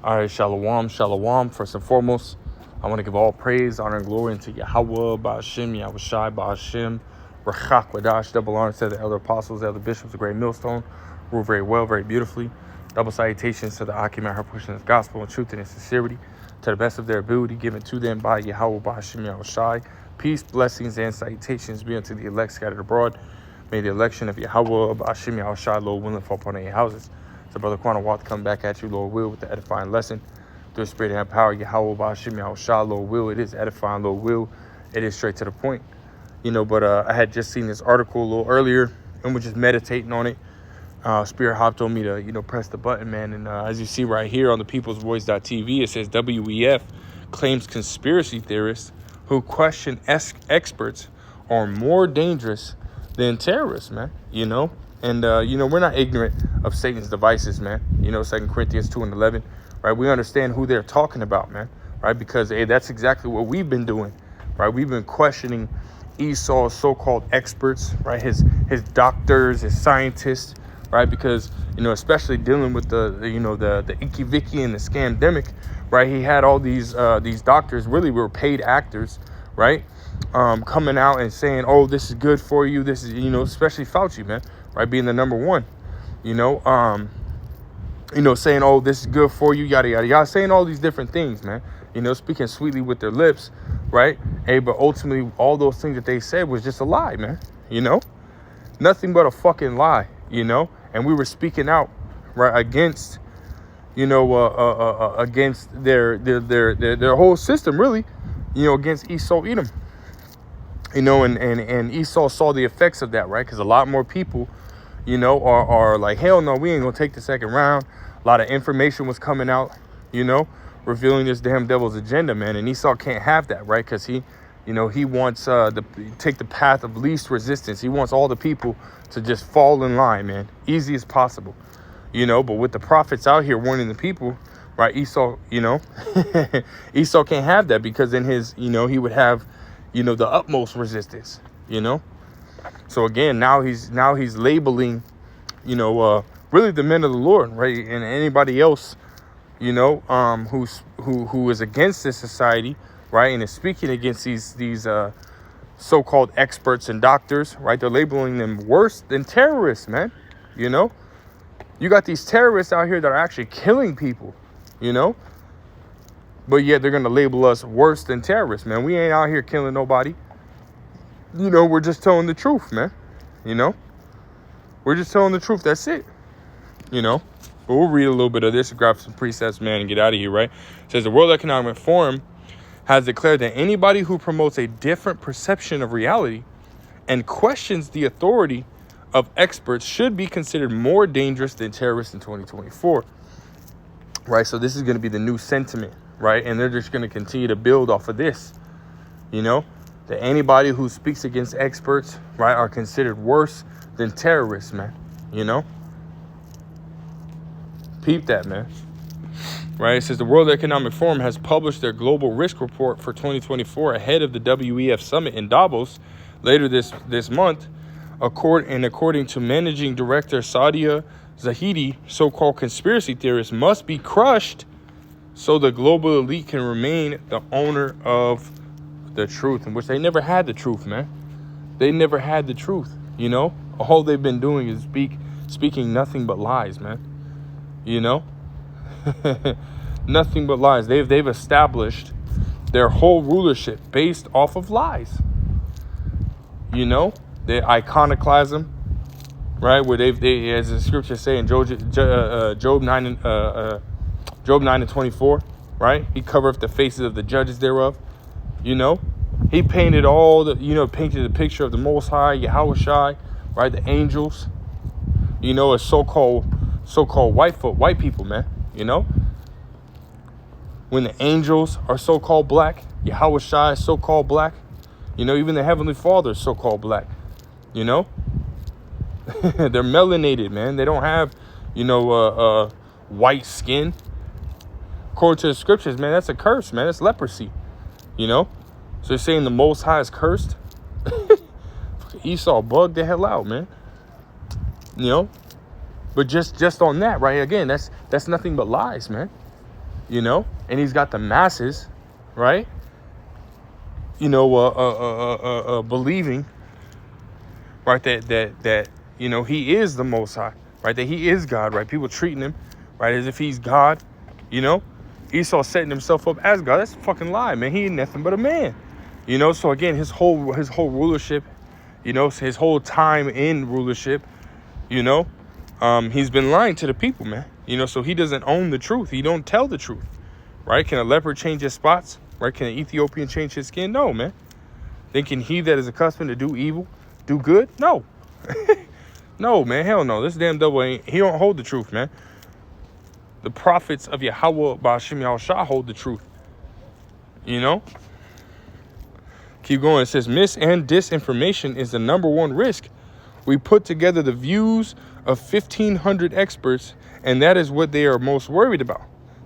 All right, shalom, shalom. First and foremost, I want to give all praise, honor, and glory unto Yahweh, Ba'ashem, Yahushai, Ba'ashem, Rachak, Wadash, double honor to the elder apostles, elder bishops, the great millstone, rule very well, very beautifully. Double salutations to the Akim and her pushing of gospel and truth and in sincerity, to the best of their ability, given to them by Yahweh, Ba'ashem, Yahushai. Peace, blessings, and salutations be unto the elect scattered abroad. May the election of Yahweh, Ba'ashem, Yahushai, Lord willing, fall upon their houses. So Brother Quanah Watt come back at you, Lord will, with the edifying lesson. Through the spirit and power, Yahweh, Ba'ashem, Yahushua, Lord will. It is edifying, Lord will. It is straight to the point. But I had just seen this article a little earlier and was just meditating on it. Spirit Hop told me to, press the button, man. And as you see right here on the peoplesvoice.tv, it says WEF claims conspiracy theorists who question experts are more dangerous than terrorists, man, And, we're not ignorant of Satan's devices, man. 2 Corinthians 2:11, right? We understand who they're talking about, man, right? Because, hey, that's exactly what we've been doing, right? We've been questioning Esau's so-called experts, right? His doctors, his scientists, right? Because, especially dealing with the icky vicky and the scamdemic, right? He had all these doctors really were paid actors, right? Coming out and saying, oh, this is good for you. This is, especially Fauci, man. Right, being the number one, saying, oh, this is good for you, yada, yada, yada, saying all these different things, man, speaking sweetly with their lips, right? Hey, but ultimately, all those things that they said was just a lie, man, nothing but a fucking lie, and we were speaking out, right, against, against their whole system, really, against Esau Edom. And Esau saw the effects of that, right? Because a lot more people, are like, hell no, we ain't gonna take the second round. A lot of information was coming out, revealing this damn devil's agenda, man. And Esau can't have that, right? Because he wants to take the path of least resistance. He wants all the people to just fall in line, man, easy as possible, But with the prophets out here warning the people, right? Esau, Esau can't have that because then his, he would have, the utmost resistance, So again, now he's labeling, really the men of the Lord, right? And anybody else, who is against this society, right? And is speaking against these so-called experts and doctors, right? They're labeling them worse than terrorists, man. You got these terrorists out here that are actually killing people, But yet they're going to label us worse than terrorists, man. We ain't out here killing nobody. We're just telling the truth, man. We're just telling the truth. That's it. But we'll read a little bit of this and grab some precepts, man, and get out of here, right? It says the World Economic Forum has declared that anybody who promotes a different perception of reality and questions the authority of experts should be considered more dangerous than terrorists in 2024. Right? So this is going to be the new sentiment. Right, and they're just going to continue to build off of this, that anybody who speaks against experts, right, are considered worse than terrorists, man, Peep that, man. Right, it says the World Economic Forum has published their global risk report for 2024 ahead of the WEF summit in Davos later this month. According to managing director Sadia Zahidi, so-called conspiracy theorists must be crushed so the global elite can remain the owner of the truth, in which they never had the truth, man. They never had the truth, All they've been doing is speaking nothing but lies, man. Nothing but lies. They've established their whole rulership based off of lies. The iconoclasm, right? Where they as the scriptures say in Job 9 Job 9:24, right? He covereth the faces of the judges thereof. He painted painted the picture of the Most High, Yahushai, right? The angels, as so-called white people, man. When the angels are so-called black, Yahushai is so-called black. Even the Heavenly Father is so-called black. They're melanated, man. They don't have, white skin. According to the scriptures, man, that's a curse, man. That's leprosy, So they're saying the Most High is cursed. Esau bugged the hell out, man. But just on that, right? Again, that's nothing but lies, man. you know, and he's got the masses, right, you know, believing, right, that you know, he is the Most High, right, that he is God, right, people treating him, right, as if he's God, you know, Esau setting himself up as God. That's a fucking lie, man. He ain't nothing but a man, you know. So again, his whole rulership, you know, his whole time in rulership, you know, he's been lying to the people, man, you know. So he doesn't own the truth. He don't tell the truth, right? Can a leopard change his spots, right? Can an Ethiopian change his skin? No, man. Then can he that is accustomed to do evil do good? No. No, man, hell no. This damn devil he don't hold the truth, man. The prophets of Yahweh Ba'ashem Yahushua hold the truth, you know. Keep going. It says, mis and disinformation is the number one risk. We put together the views of 1,500 experts, and that is what they are most worried about,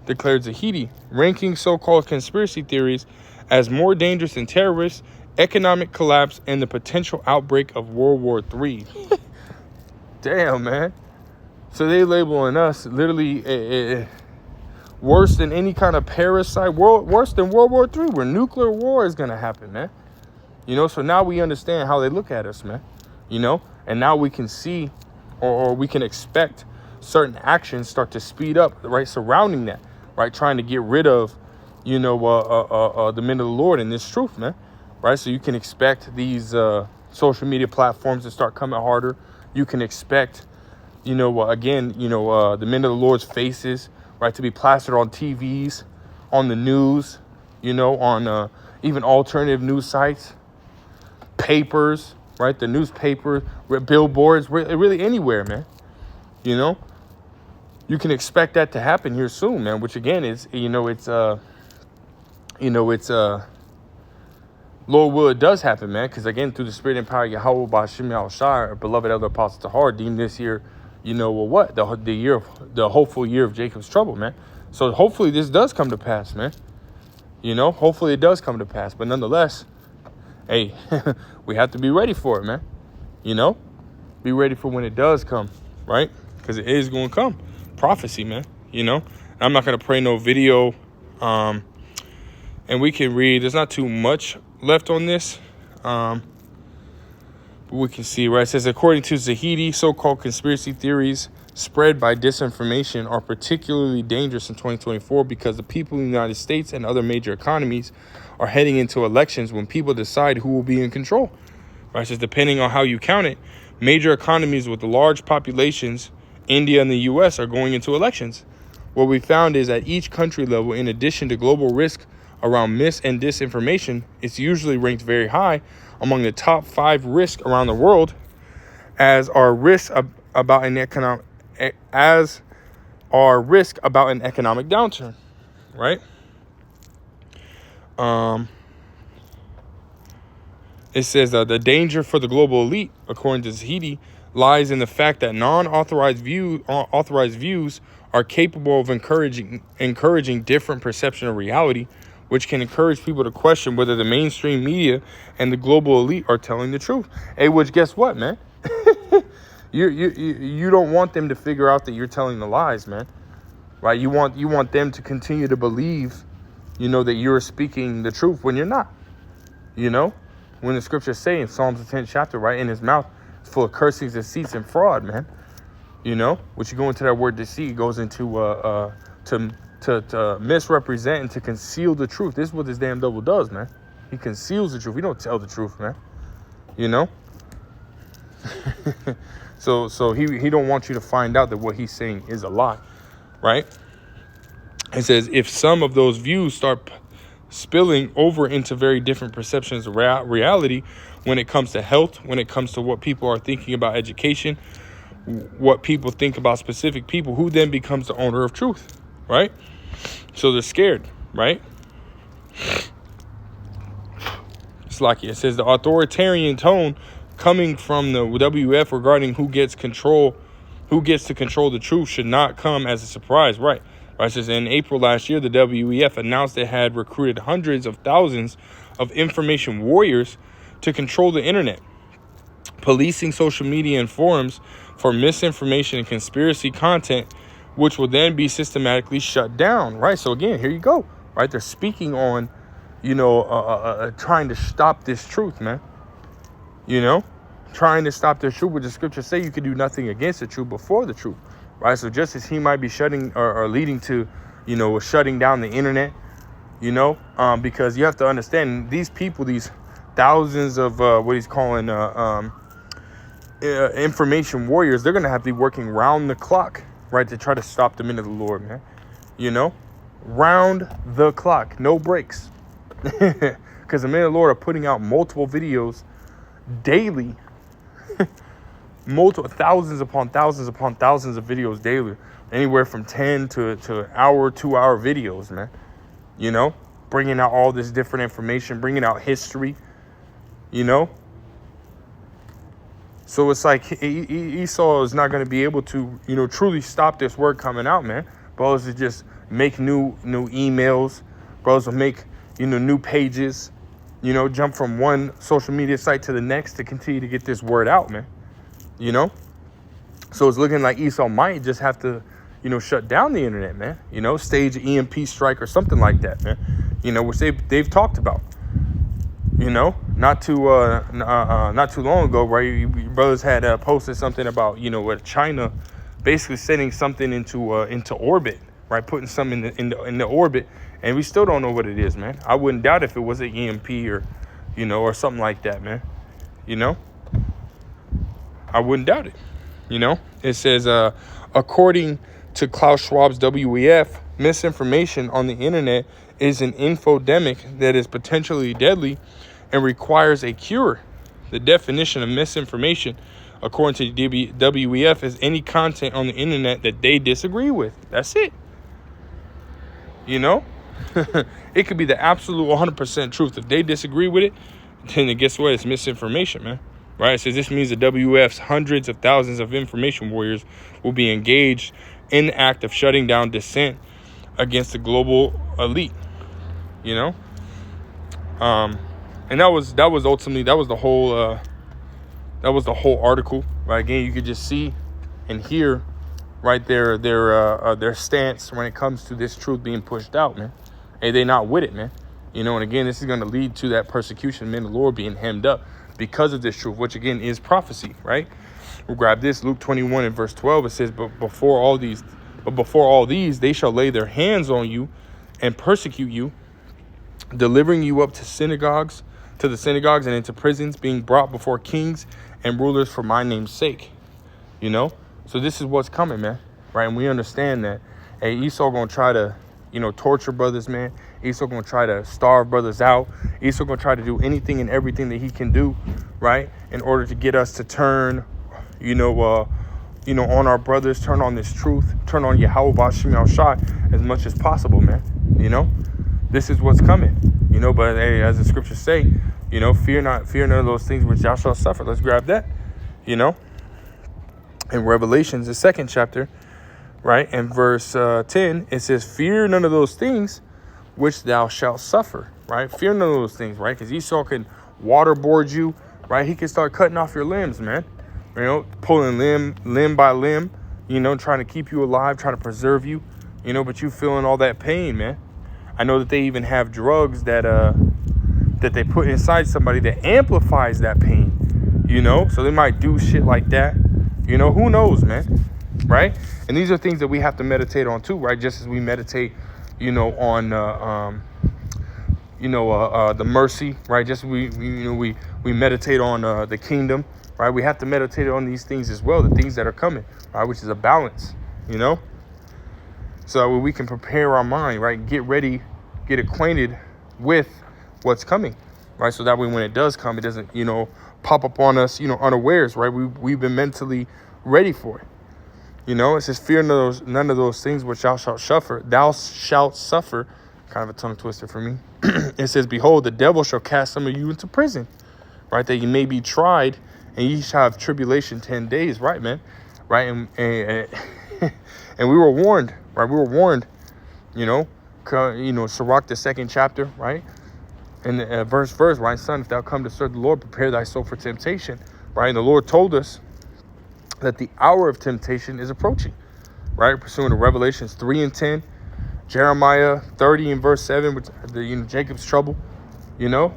declared Zahidi, ranking so-called conspiracy theories as more dangerous than terrorists, economic collapse, and the potential outbreak of World War III. Damn, man. So they labeling us literally worse than any kind of parasite, worse than World War III, where nuclear war is going to happen, man. You know, so now we understand how they look at us, man. You know, and now we can see or we can expect certain actions start to speed up, right, surrounding that, right, trying to get rid of, you know, the men of the Lord and this truth, man, right? So you can expect these social media platforms to start coming harder. You can expect, you know, again, you know, the men of the Lord's faces, right, to be plastered on TVs, on the news, you know, on even alternative news sites, papers, right, the newspaper, billboards, really anywhere, man. You know, you can expect that to happen here soon, man, which again is, you know, it's Lord will, it does happen, man, because again, through the spirit and power of Yahweh Ba'ashem Yahushua, our beloved elder apostle Tahar, deemed this year, you know, well, what? The hopeful year of Jacob's trouble, man. So hopefully this does come to pass, man. You know, hopefully it does come to pass. But nonetheless, hey, we have to be ready for it, man. You know, be ready for when it does come, right? Because it is going to come. Prophecy, man. You know, I'm not going to pray no video. And we can read. There's not too much left on this. We can see, right? It says, according to Zahidi, so-called conspiracy theories spread by disinformation are particularly dangerous in 2024 because the people in the United States and other major economies are heading into elections when people decide who will be in control. Right? It says, depending on how you count it, major economies with large populations, India and the U.S., are going into elections. What we found is at each country level, in addition to global risk around mis and disinformation, it's usually ranked very high among the top 5 risks around the world, as are risks about an economic downturn, right? It says the danger for the global elite, according to Zahidi, lies in the fact that non-authorized views are capable of encouraging different perception of reality, which can encourage people to question whether the mainstream media and the global elite are telling the truth. Hey, which guess what, man? You don't want them to figure out that you're telling the lies, man. Right? You want them to continue to believe, you know, that you're speaking the truth when you're not. You know, when the scriptures say in Psalms the 10th chapter, right, in his mouth is full of cursings, deceits, and fraud, man. You know, which you go into that word deceit, it goes into to misrepresent and to conceal the truth. This is what this damn devil does, man. He conceals the truth. He don't tell the truth, man. You know? So he don't want you to find out that what he's saying is a lie, right? It says, if some of those views start spilling over into very different perceptions of reality when it comes to health, when it comes to what people are thinking about education, what people think about specific people, who then becomes the owner of truth, right? So they're scared, right? It's like it says the authoritarian tone coming from the WF regarding who gets to control the truth should not come as a surprise, right? It says in April last year, the WEF announced it had recruited hundreds of thousands of information warriors to control the internet, policing social media and forums for misinformation and conspiracy content which will then be systematically shut down, right? So again, here you go, right? They're speaking on, trying to stop this truth, man. Trying to stop the truth, which the scriptures say you can do nothing against the truth before the truth, right? So just as he might be shutting or leading to, shutting down the internet, because you have to understand these people, these thousands of what he's calling information warriors, they're going to have to be working round the clock, right, to try to stop the men of the Lord, man. Round the clock, no breaks. Because the men of the Lord are putting out multiple videos daily, multiple thousands upon thousands of videos daily, anywhere from 10 to hour, 2 hour videos, man. Bringing out all this different information, bringing out history, So it's like Esau is not going to be able to, truly stop this word coming out, man. Brothers will just make new emails. Brothers will make, new pages, jump from one social media site to the next to continue to get this word out, man. So it's looking like Esau might just have to, shut down the internet, man. Stage an EMP strike or something like that, man. Which they've talked about. Not too long ago, right? You brothers had posted something about, what China basically sending something into orbit, right? Putting something in the orbit, and we still don't know what it is, man. I wouldn't doubt if it was an EMP or, or something like that, man. I wouldn't doubt it. It says, according to Klaus Schwab's WEF, misinformation on the internet is an infodemic that is potentially deadly and requires a cure. The definition of misinformation, according to the WEF, is any content on the internet that they disagree with. That's it. It could be the absolute 100% truth. If they disagree with it, then guess what? It's misinformation, man. Right? So this means the WEF's hundreds of thousands of information warriors will be engaged in the act of shutting down dissent against the global elite. And that was ultimately the whole article, right? Again, you could just see and hear right there their stance when it comes to this truth being pushed out, man. Hey, they not with it, man. And again, this is going to lead to that persecution, men of the Lord being hemmed up because of this truth, which again is prophecy, right? We'll grab this, Luke 21 and verse 12. It says, but before all these, they shall lay their hands on you and persecute you, delivering you up to the synagogues and into prisons, being brought before kings and rulers for my name's sake. So this is what's coming, man. Right? And we understand that, hey, Esau going to try to, torture brothers, man. Esau going to try to starve brothers out. Esau going to try to do anything and everything that he can do, right, in order to get us to turn, on our brothers, turn on this truth, turn on Yahweh Ba'Shem Yahushua as much as possible, man. This is what's coming, but hey, as the scriptures say, fear none of those things which thou shalt suffer. Let's grab that, in Revelations, the 2nd chapter, right, and verse 10, it says, fear none of those things which thou shalt suffer, right? Fear none of those things, right? Because Esau can waterboard you, right? He can start cutting off your limbs, man. Pulling limb by limb, trying to keep you alive, trying to preserve you, but you feeling all that pain, man. I know that they even have drugs that they put inside somebody that amplifies that pain, so they might do shit like that. Who knows, man, right? And these are things that we have to meditate on too, right? Just as we meditate, on the mercy, right? Just we meditate on the kingdom, right? We have to meditate on these things as well, the things that are coming, right? Which is a balance, so we can prepare our mind, right? Get ready, get acquainted with what's coming, right? So that way when it does come, it doesn't, pop up on us, unawares, right? We've been mentally ready for it. It says, fear none of those things which thou shalt suffer. Kind of a tongue twister for me. It says, behold, the devil shall cast some of you into prison, right? That you may be tried, and ye shall have tribulation 10 days, right, man? Right? And we were warned, right? We were warned, Sirach, the 2nd chapter, right? And verse, right? Son, if thou come to serve the Lord, prepare thy soul for temptation, right? And the Lord told us that the hour of temptation is approaching, right? Pursuing to Revelations 3 and 10, Jeremiah 30 and verse 7, which Jacob's trouble. You know,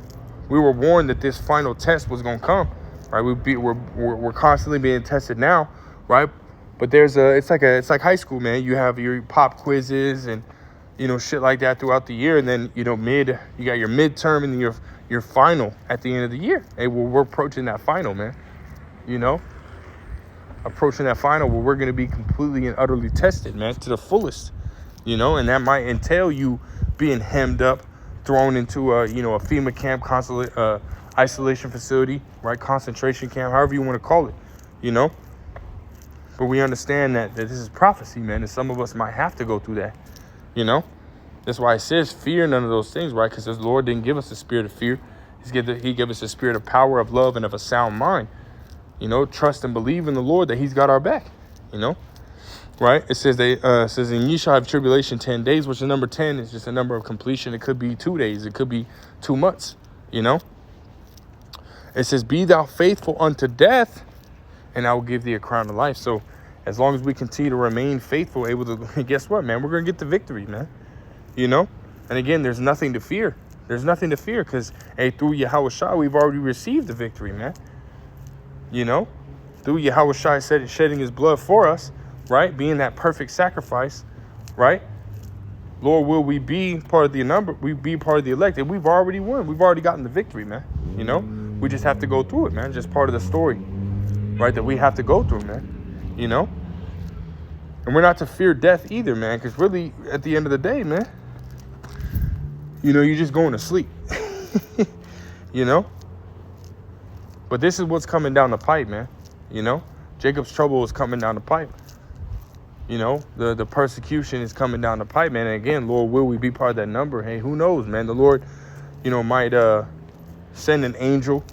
we were warned that this final test was gonna come, right? We're constantly being tested now, right? But it's like high school, man. You have your pop quizzes and shit like that throughout the year, and then you got your midterm and your final at the end of the year. Hey, well, we're approaching that final, man. Approaching that final where we're gonna be completely and utterly tested, man, to the fullest. And that might entail you being hemmed up, thrown into a FEMA camp, isolation facility, right? Concentration camp, however you want to call it, But we understand that this is prophecy, man, and some of us might have to go through that, That's why it says fear none of those things, right? Because the Lord didn't give us a spirit of fear. He gave us a spirit of power, of love, and of a sound mind. Trust and believe in the Lord that he's got our back, Right? It says and ye shall have tribulation 10 days, which the number 10 is just a number of completion. It could be 2 days. It could be 2 months, It says, be thou faithful unto death, and I will give thee a crown of life. So as long as we continue to remain faithful, able to, guess what, man? We're going to get the victory, man. And again, there's nothing to fear. There's nothing to fear because, hey, through Yahushua, we've already received the victory, man. Through Yahushua shedding his blood for us, right? Being that perfect sacrifice, right? Lord, will we be part of the number? We be part of the elect. And we've already won. We've already gotten the victory, man. We just have to go through it, man. Just part of the story, right? That we have to go through, man. And we're not to fear death either, man. Because really, at the end of the day, man, you're just going to sleep, But this is what's coming down the pipe, man. Jacob's trouble is coming down the pipe. The persecution is coming down the pipe, man. And again, Lord, will we be part of that number? Hey, who knows, man? The Lord, might send an angel,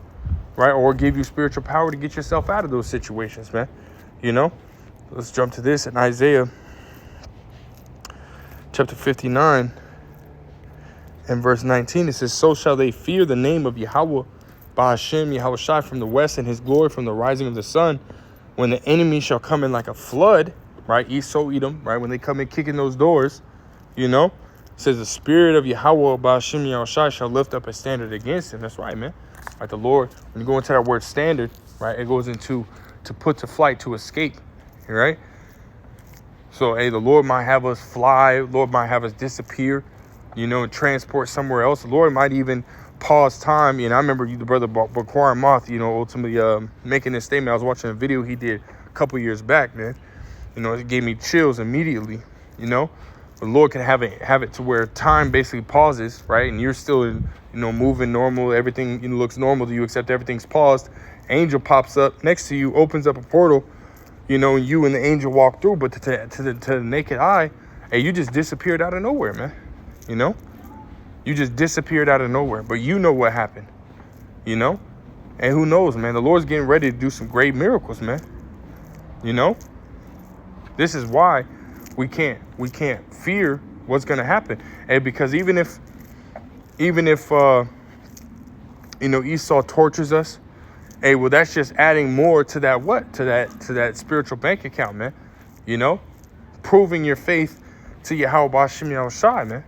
right? Or give you spiritual power to get yourself out of those situations, man. Let's jump to this in Isaiah chapter 59 and verse 19. It says, so shall they fear the name of Yahweh Ba'ashem, Yahushua from the west, and his glory from the rising of the sun. When the enemy shall come in like a flood, right? Edom, right? When they come in kicking those doors, it says the spirit of Yahweh Ba'ashem Yahushua shall lift up a standard against him. That's right, man. Right, the Lord, when you go into that word standard, right, it goes into to put to flight, to escape, right? So, hey, the Lord might have us fly. Lord might have us disappear, and transport somewhere else. The Lord might even pause time. I remember the brother Baquar Moth, ultimately making this statement. I was watching a video he did a couple years back, man. It gave me chills immediately, The Lord can have it to where time basically pauses, right? And you're still in, moving normal. Everything looks normal to you, except everything's paused. Angel pops up next to you, opens up a portal, and you and the angel walk through. But to the naked eye, hey, you just disappeared out of nowhere, man. You just disappeared out of nowhere. But you know what happened, And who knows, man? The Lord's getting ready to do some great miracles, man. This is why we can't fear what's going to happen. And because even if Esau tortures us, hey, well, that's just adding more to that spiritual bank account, man. Proving your faith to Yahweh Ba'ashem Yahushua, man.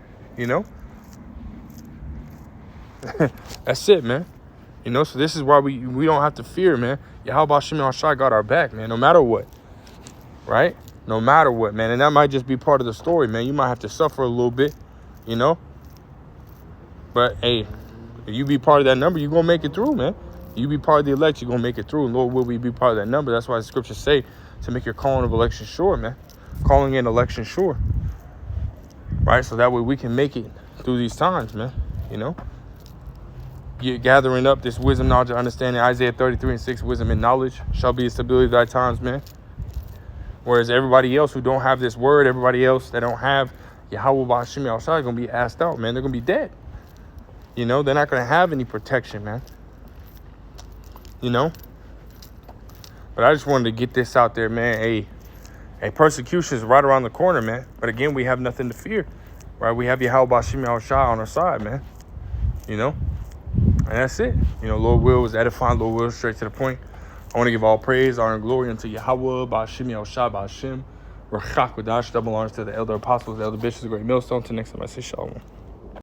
That's it, man. So this is why we don't have to fear, man. Yahweh Ba'ashem Yahushua got our back, man, no matter what. Right? No matter what, man. And that might just be part of the story, man. You might have to suffer a little bit, But, hey, if you be part of that number, you're going to make it through, man. You be part of the elect, you're going to make it through. And Lord, will we be part of that number? That's why the scriptures say to make your calling of election sure, man. Calling in election sure. Right? So that way we can make it through these times, man. You're gathering up this wisdom, knowledge, and understanding. Isaiah 33 and 6, wisdom and knowledge shall be the stability of thy times, man. Whereas everybody else who don't have this word, everybody else that don't have Yahweh Ba'ashem Yahushua, going to be asked out, man. They're going to be dead. They're not going to have any protection, man. But I just wanted to get this out there, man. Hey, persecution is right around the corner, man. But again, we have nothing to fear, right? We have Yahweh Ba'ashem Yahushua on our side, man. And that's it. Lord will was edifying. Lord will straight to the point. I want to give all praise, honor, and glory unto Yahweh Ba'ashem Yahushua Ba'ashem Rachak Wadash, double honors to the elder apostles, the elder bishops, the great millstone. Till next time I say shalom.